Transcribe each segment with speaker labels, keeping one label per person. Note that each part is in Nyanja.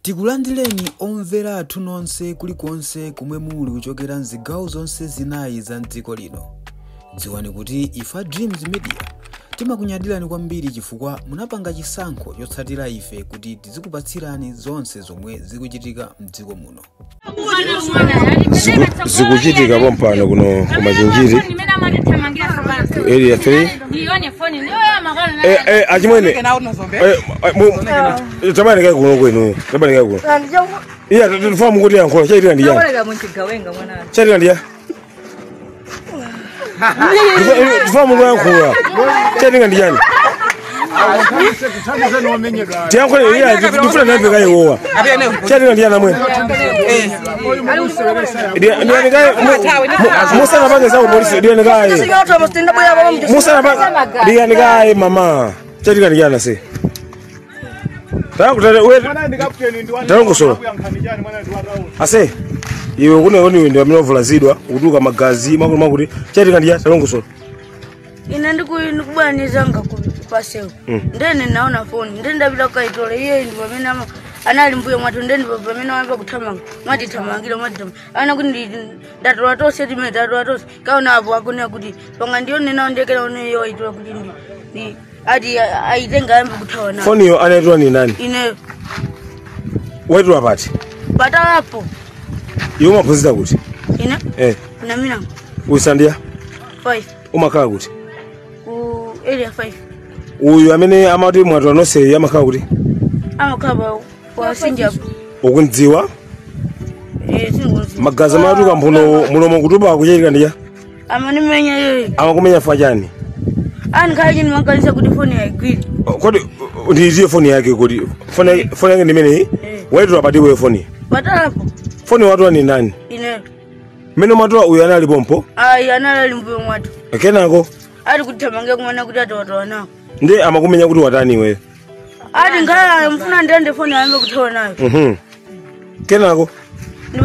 Speaker 1: Tikulandireni omvera athu nonse kulikonse kumwe muli kuchokera mzigawo zonse zinayi za mdziko lino. Dziwani kuti ifa Dreams Media timakunyadirani kwambiri chifukwa munapanga chisankho chotsatira ife kuti tizikupatsirani zonse zomwe zikuchitika mdziko muno.
Speaker 2: Zikuchitika pompano kuno kumachinjiri area 3 achimwene tamani kai kuno kwenu tamani kai kuno iya tufahamu kuti yankhola chaitira ndi yani chaitira ndi ya tufahamu kuti yankhola chaitira ndi yani tiyankhole iya tifuna nafe kai wowa chaitira ndi yana mwe ndiani kai musana pange za polisi ndiani kai musana pange ndiani kai mama chaitira ndi yana se Tangu solo. Ase. Iwe kune woni ndio aminovulazidwa kuduka magazi makulu kuti chatika ndiya tangu solo.
Speaker 3: Ina ndikubaniza ngakupasewo. Ndene naona phone. Ndende ndapita kaitole iye ndi pamene anali mbuye mwatu ndende pamene wamva kuthamanga. Mwati thamangira mwati thamangira. Ana kuti ndatola tonse timene ndatola tonse. Kaona apo akone kuti panga ndiyo nena ndekera one yo aitola kuti ndi adi aitenga ambe kuthawa na.
Speaker 2: Phone yo anaitwa ni nani?
Speaker 3: Ine.
Speaker 2: Wetu wapati?
Speaker 3: Patalapo.
Speaker 2: Yo mapozita kuti?
Speaker 3: Ine? Na mina.
Speaker 2: Usandia?
Speaker 3: 5.
Speaker 2: Umakhala kuti?
Speaker 3: Ku area 5.
Speaker 2: Uyu amene amati mwatu anose yamakhala kuti?
Speaker 3: Amakhala kwa Sinjabu.
Speaker 2: Ukundziwa?
Speaker 3: Singozi.
Speaker 2: Magazi amatu kampuno mulomo kutuba kuchaitika ndiya?
Speaker 3: Amani menya yeye.
Speaker 2: Amakumenya fachani?
Speaker 3: Ani kaji ni makanisa kuti phone ya gwili.
Speaker 2: Kodi ndiye phone yake kuti? Phone yake ni mene? Wetu wapati we phone?
Speaker 3: Patalapo.
Speaker 2: Phone watu ni nani?
Speaker 3: Ine.
Speaker 2: Meno matwa uyu anali pompo?
Speaker 3: Ai anali mbuye mwatu.
Speaker 2: Kenako?
Speaker 3: Ali kuthamangira kumana kuti atotoa nawo.
Speaker 2: Ndi amakumenya kuti watani we?
Speaker 3: Ali ngala mfuna ndende phone yambe kuthola nayo.
Speaker 2: Kenako?
Speaker 3: Ndi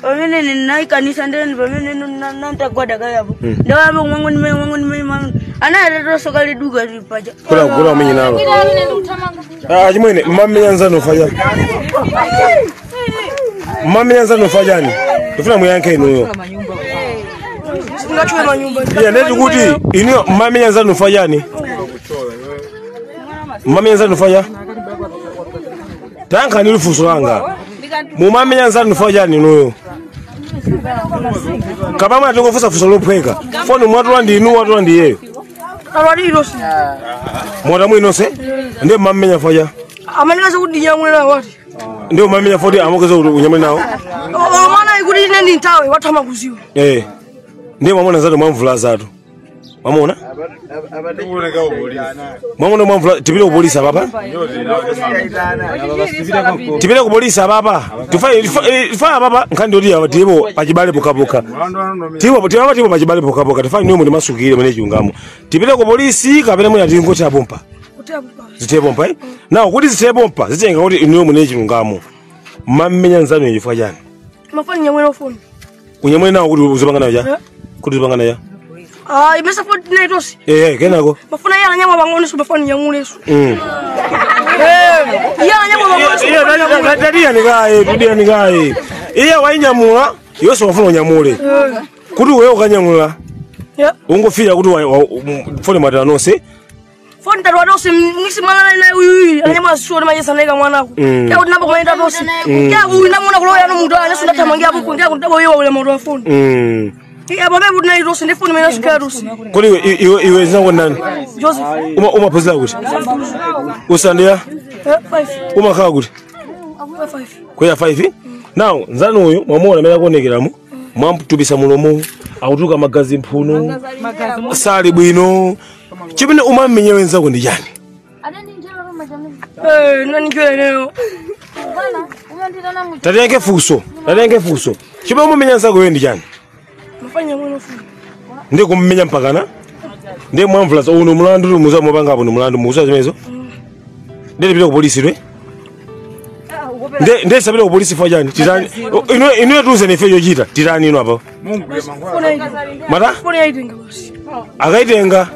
Speaker 3: pamene ninayi kanisa ndende pamene nantagwada kayapo. Ndawambe mwangu ni mwangu. Ana atoso kali duga lipaja.
Speaker 2: Kula umenye nalo. Chimwene mmamenya nzano faja. Mmamenya nzano fajani. Ndifuna muyanke ino.
Speaker 3: Singachwe manyumba.
Speaker 2: Iya ndeti kuti ino mmamenya nzano fajani. Mmamenya nzano faja. Tanka ni lufuso langa. Mmamenya nzano fajani ino. Kabama tungofusa fuso lopheka. Phone mwatu ndi inu watu ndi yeyo.
Speaker 3: Alwaliro si.
Speaker 2: Mwata mwino se? Ndio mmamenya faja.
Speaker 3: Amanikaza kuti nyamwela wati.
Speaker 2: Ndio mmamenya fodi amokeza unyamwela nawo.
Speaker 3: Mwana ikuti ine ndi ntawe wathama kuziwa.
Speaker 2: Ndio mwamona zato mwamvula zato. Mwamona? Mwamona mwamvula tipile ku polisi papa? Tipile ku polisi papa. Tifanya papa nkandi oti aba tipo pachibale pokapoka. Tipo pachibale pokapoka. Tifanya niyo muri masukire mene chungamo. Tipile ku polisi kapena mwe ati ngoti apompa. Zite pompa nawo kuti zite pompa zitenga kuti niyo mune chungamo. Mmamenya nzano yifwa jani.
Speaker 3: Mafani nyamwela phone.
Speaker 2: Unyamwela nawo kuti uzipanga nayo ja? Kuti uzipanga nayo.
Speaker 3: Imesa phone naitosi.
Speaker 2: Kenako.
Speaker 3: Mafuna yana nyama bangone su mafani nyamulesu. Yana nyama bangone.
Speaker 2: Iya dadi ni gae. Iya wainyamula, yose wafuna unyamule. Kuti wewe ukanyamula. Ungofira kuti phone mata nose.
Speaker 3: Phone tatu wadosi ngisi malala na uyu anyama sio majesa naika mwanako. Ya kuti napo maenda dosi. Ya uyu namuna kuloya no mutu ane sunda tamangia buku ndia kuti ndabo yewa ule moto phone. Ya baba kuti nayi dosi ndifuni mena shika dosi.
Speaker 2: Kodi iwe zangu nani?
Speaker 3: Joseph.
Speaker 2: Umapozela kuti? Usandia?
Speaker 3: 5.
Speaker 2: Umakhala kuti?
Speaker 3: 5.
Speaker 2: Kweya 5? Now nzanu uyu mwamona mena kuonekeramu. Mwamtubisa mulomo, autuka magazi mphuno. Sali bwino. Chimene umamenye wenzako ndi yani?
Speaker 3: Nani jwe leo.
Speaker 2: Tatenge fuso. Chimene umamenye wenzako wewe ndi yani?
Speaker 3: Mafanya mwana phone.
Speaker 2: Ndi kummenya mpakana? Ndi mwamvula so uno mulandu muza mopanga apo mulandu muza zimezo? Ndi pita ku polisi lwe? Ndi sabira ku polisi fa jani? Titani. Ino tuze ne fejo jita. Titani ino apa? Mata?
Speaker 3: Phone yaitenga basi.
Speaker 2: Akaitenga.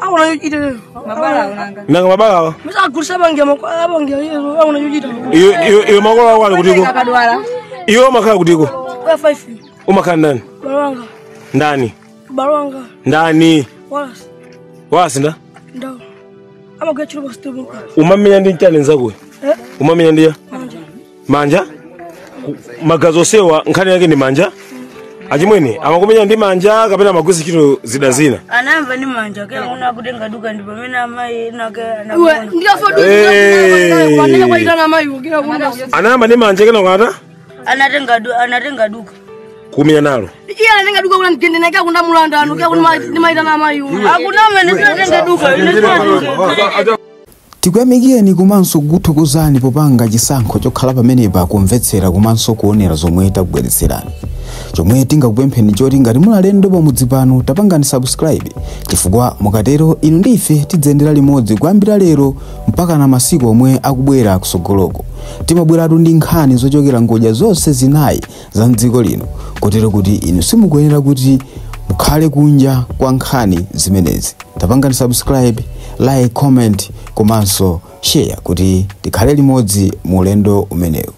Speaker 4: aona yochita mabala unanga
Speaker 2: nanga mabala
Speaker 4: misa kurisa bangia bangia aona yochita
Speaker 2: iyo makolo wale kutiko iyo makala kutiko
Speaker 4: kwa 5
Speaker 2: umakhala ndani
Speaker 4: balwanga
Speaker 2: ndani
Speaker 4: balwanga
Speaker 2: ndani wasi nda
Speaker 4: ndo ama kwa chilo bastibu
Speaker 2: umamenya ndi nchane nzakwe umamenya ndiya manja magazo sewa nkhani yake ni manja achimwene amakumenya ndi manja kapena maguzi kilo zidazina
Speaker 3: anamba ni manja kila una kutenga duka ndipo mimi na mai nake
Speaker 4: ndio fodo kwa nini kwa ita na mai kila kuna
Speaker 2: anamba ni manja kana kwata
Speaker 3: anatenga duka
Speaker 2: kumenya nalo
Speaker 4: iya anatenga duka kuna ndende na kila kuna mulanda anu kila kuna ni maita na mai
Speaker 3: hakuna mene tunatenga duka
Speaker 1: tikuyamikeni komanso kuthokozani popanga chisankho chokhala pamenepa kumvetsera komanso kuonera zomwe takubweretserani chomwe tingakupempheni choti ngati mulalendo pamudzi pano tapangani subscribe chifukwa mukatero inu ndife tidzendera limodzi kuyambira lero mpaka na masiku omwe akubwera kusogoloko timabweratu ndi nkhani zochokera ngodya zonse zinayi za mdziko lino kotero kuti inu simukuyenera kuti mukhale kunja kwa nkhani zimenezi tapangani subscribe like comment komanso share kuti tikhale limodzi mu ulendo umenewu.